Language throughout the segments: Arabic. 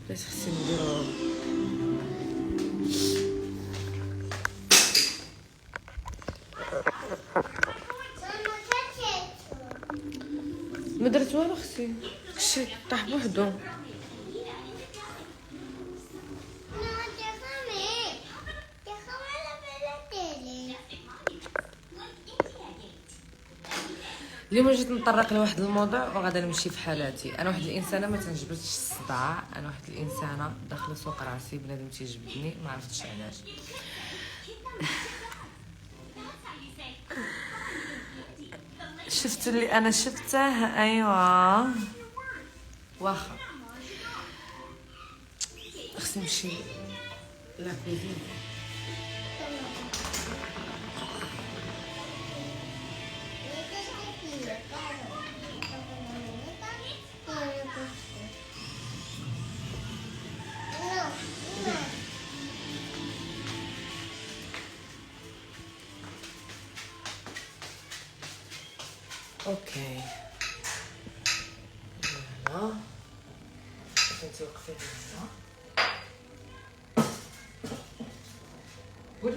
بلاتي خصني نديرو ما درت والو اختي، داكشي طاح بوحدو. اليوم جيت نطرق لواحد الموضوع وغادا نمشي في حالاتي. انا واحد الانسانه ما تنجبرش الصداع، انا واحد الانسانه داخله سوق راسي بنادم تيجبدني ما عرفتش علاش. شفت اللي انا شفته؟ ايوا واخا خصني نمشي لا كوزين. اوكي يلا انتي وقفي هنا. قولي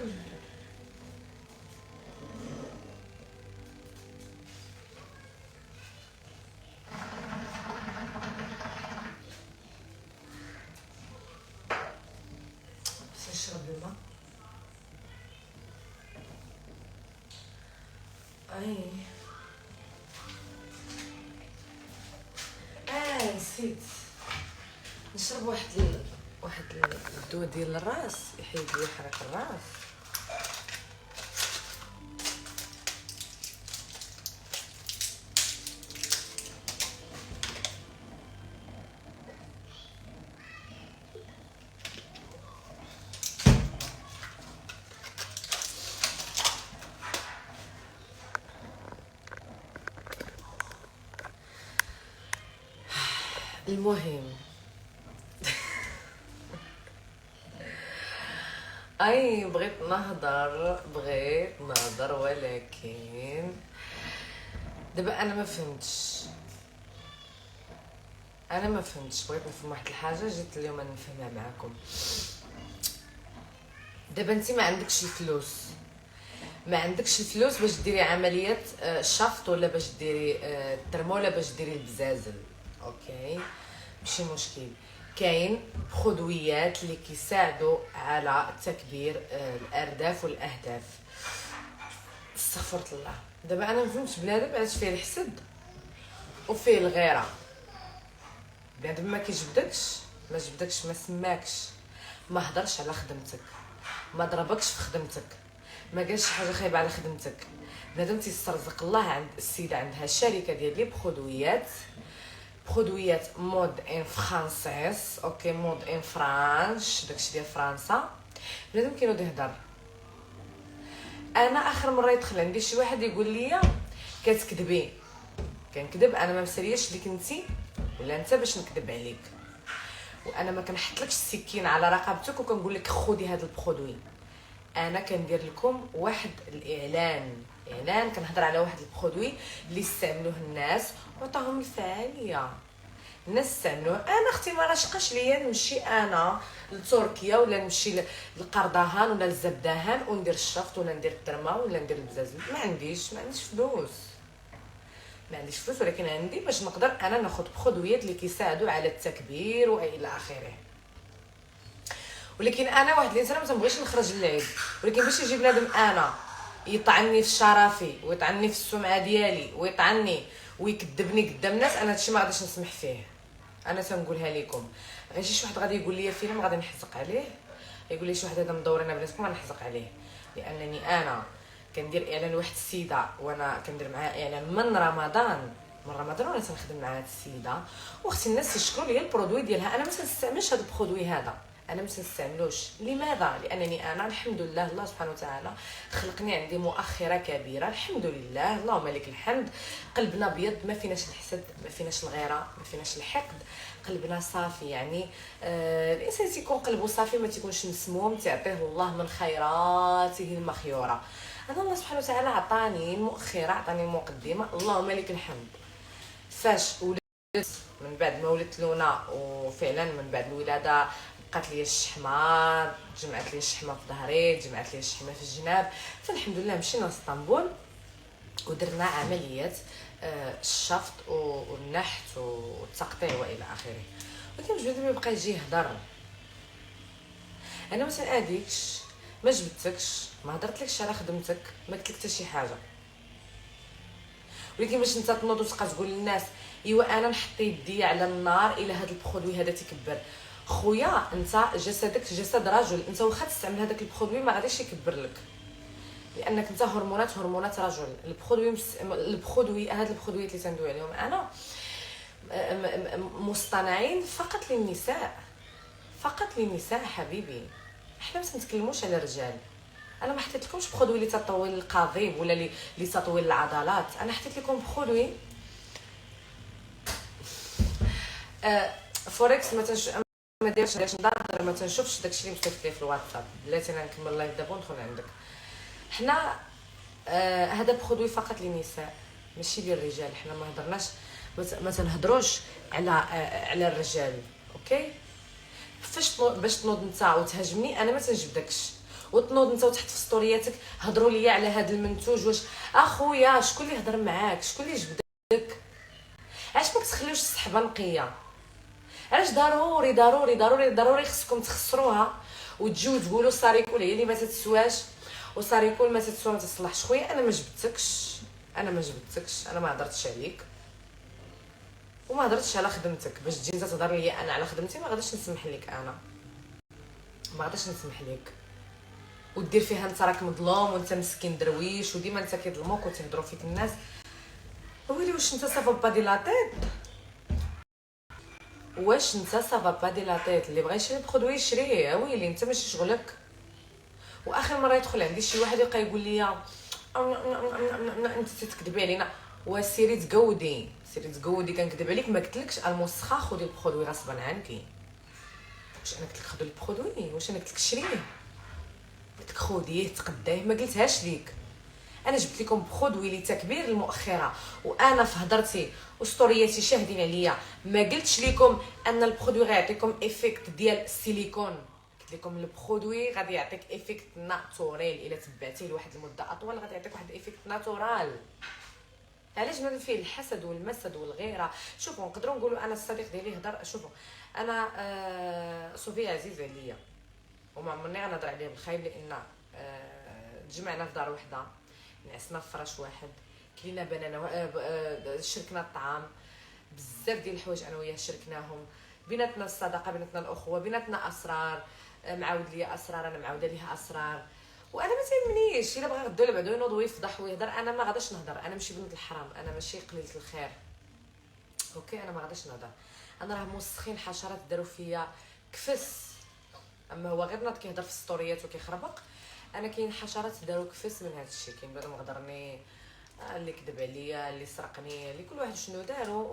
بس نشرب الماء. اي نسيت نشرب واحد الدواء ديال الراس يحيد لي حرق الراس. المهم اي بغيت نهضر ولكن دابا انا ما فهمتش بغيت نفهم واحد الحاجه جيت اليوم نفهمها معكم. دابا انت ما عندكش الفلوس باش ديري عمليه شفط ولا باش ديري الترمه ولا باش ديري البزازل. اوكي ماشي مشكل، كاين خضويات اللي كيساعدوا على تكبير الارداف والاهداف. استغفر الله. دابا انا ما فهمتش بنادم علاش فيه الحسد وفيه الغيره. بنادم ما كيجبدكش ما سماكش، ما هضرش على خدمتك، ما ضربكش في خدمتك، ما قالش حاجه خايبه على خدمتك. بنادم تيسترزق الله عند السيده عندها شركه ديال لي برودويات مود ان فرانسيس. اوكي مود ان فرانش داكشي ديال فرنسا. بنادم كينوض يهضر. انا اخر مره يدخل عندي شي واحد يقول لي كتكذبي، كنكذب. انا ما مسالياش ليك انتي ولا انت باش نكذب عليك، وانا ما كنحطلكش السكين على رقبتك وكنقول لك خدي هذا البرودوي. انا كندير لكم واحد الاعلان كنهضر على واحد البرودوي اللي استعملوه الناس وعطاهم الفعاليه. الناس استعملوه. انا اختي ما راشقاش ليا نمشي انا لتركيا ولا نمشي لقردهان ولا لزبدهان وندير الشفط ولا ندير الترمه ولا ندير البزازل. ما عنديش فلوس، ولكن عندي باش نقدر انا ناخذ برودويات اللي كيساعدوا على التكبير والى اخره. ولكن انا واحد الانسان ما تنبغيش نخرج للعيب، ولكن باش يجي بنادم انا يطعني في شرفي ويطعني في السمعه ديالي ويطعني ويكذبني قدام الناس، انا هادشي ما غاديش نسمح فيه. انا تنقولها لكم. غيجي شي واحد غادي يقول لي فيلم غادي نحزق عليه، يقول لي شي واحد هذا مدورنا بناتكم غنحزق عليه، لانني انا كندير اعلان لواحد السيده وانا كندير معاها اعلان من رمضان وانا تنخدم مع هاد السيده، واختي الناس يشكروا لي البرودوي ديالها. انا ما تنستعملش هذا البرودوي هذا، انا ما تنستعملوش. لماذا؟ لانني انا الحمد لله الله سبحانه وتعالى خلقني عندي مؤخره كبيره الحمد لله اللهم لك الحمد. قلبنا ابيض، ما فيناش الحسد، ما فيناش الغيره، ما فيناش الحقد، قلبنا صافي. يعني الانسان تيكون قلبه صافي ما تيكونش مسموم، تعطيه الله من خيراته المخيوره. انا الله سبحانه وتعالى عطاني مؤخره، عطاني مقدمه اللهم لك الحمد. فاش من بعد ما ولدت لونا، وفعلا من بعد الولاده بقات لي الشحمه، جمعت لي الشحمه في ظهري، جمعت لي الشحمه في الجناب. فالحمد لله مشينا لاسطنبول ودرنا عمليات الشفط والنحت والتقطيع والى اخره. ولكن جبت ما بقى يجي يهضر. انا مثلا اديكش ما جبتكش، ما هضرتلكش على خدمتك، ما قلت لك حتى شي حاجه. ولكن باش انت تنوض وتبقى تقول للناس ايوا انا نحط يدي على النار الى هذا البرودوي هذا تيكبر، خويا انت جسدك جسد رجل، انت واخا تستعمل هذاك البرودوي ما غاديش يكبر لك، لانك انت هرمونات رجل. البرودوي هاد البرودويات اللي تندوي عليهم انا مصطنعين فقط للنساء، فقط للنساء حبيبي. احنا ما تنتكلموش على الرجال. انا ما حطيت لكمش برودوي اللي تطوي القضيب ولا اللي تطوي العضلات، انا حطيت لكم برودوي فوركس. ما ديرش نهضر، ما تنشوفش داكشي اللي مكتوب لي في الواتساب. بلاتي انا نكمل لايف دابا وندخل عندك. حنا هذا برودوي فقط للنساء ماشي للرجال. حنا ما هضرناش، ما تنهضروش على الرجال. اوكي، باش تنوض انت وتهاجمني انا ما تنجبدكش، وتنوض انت وتحط في ستورياتك هضروا ليا على هذا المنتوج. واش اخويا شكون اللي هضر معاك؟ شكون اللي جبدك؟ علاش ما كتخليوش الصحبه نقيه؟ علاش ضروري ضروري ضروري ضروري خصكم تخسروها وتجيو تقولوا ساريكول هي اللي ما تتسواش، وساريكول ما تتسوى ما تصلحش؟ خويا انا ما جبدتكش، انا ما هضرتش عليك وما هضرتش على خدمتك. باش تجي انت تهضر لي انا على خدمتي ما غاديش نسمح لك، انا ما غاديش نسمح لك. ودير فيها انت راك مظلوم وانت مسكين درويش وديما انت كيظلموك وتهضروا فيك الناس. ويلي واش انت صافا با دي لا تيت؟ واش انت صافا با دي لا تيت؟ اللي بغى يشري برودوي يشريه، ويلي انت ماشي شغلك. واخر مره يدخل عندي شي واحد يبقى يقول لي انت تكذبي علينا. وسيري تقودي كنكذب عليك؟ ما قلتلكش الموسخه خذي البرودوي غصبا عنك؟ واش انا قلت لك خذي البرودوي؟ واش انا قلت لك شريه؟ قلت لك خذيه تقداه؟ ما قلتهاش ليك. انا جبت لكم برودوي لتكبير المؤخره، وانا في هضرتي وستورياتي شاهدين عليا ما قلتش لكم ان البرودوي غيعطيكم ايفيكت ديال السيليكون. قلت لكم البرودوي غادي يعطيك ايفيكت ناتوريل، الا تبعتيه لواحد المده اطول غادي يعطيك واحد الايفيكت ناتورال. علاش ما فيه الحسد والمسد والغيره؟ شوفوا نقدروا نقولوا انا الصديق ديالي هضر. شوفوا انا صوفيا عزيز عليا وما عمرني غنهضر عليه بالخايب، لان تجمعنا في دار وحده، نعسنا في فراش واحد، كلينا بنانا، شركنا الطعام، بزاف ديال الحوايج انا وياه شركناهم، بيناتنا الصداقه، بيناتنا الاخوه، بيناتنا اسرار. معاود ليا اسرار، انا معاوده ليها اسرار. وانا ما تهمنيش الا بغى غدو ولا بعدو ينوض ويفضح ويهضر، انا ما غاداش نهضر. انا ماشي بنت الحرام، انا ماشي قليله الخير. اوكي، انا ما غاداش نهضر. انا راه موسخين حشرات داروا فيا كفس، اما هو غير ناض كيهضر في ستوريات وكيخربق. انا كاين حشرات داروا كفس من هذا الشيء. كاين بنادم غدرني، اللي كذب عليا، اللي سرقني، اللي كل واحد شنو داروا.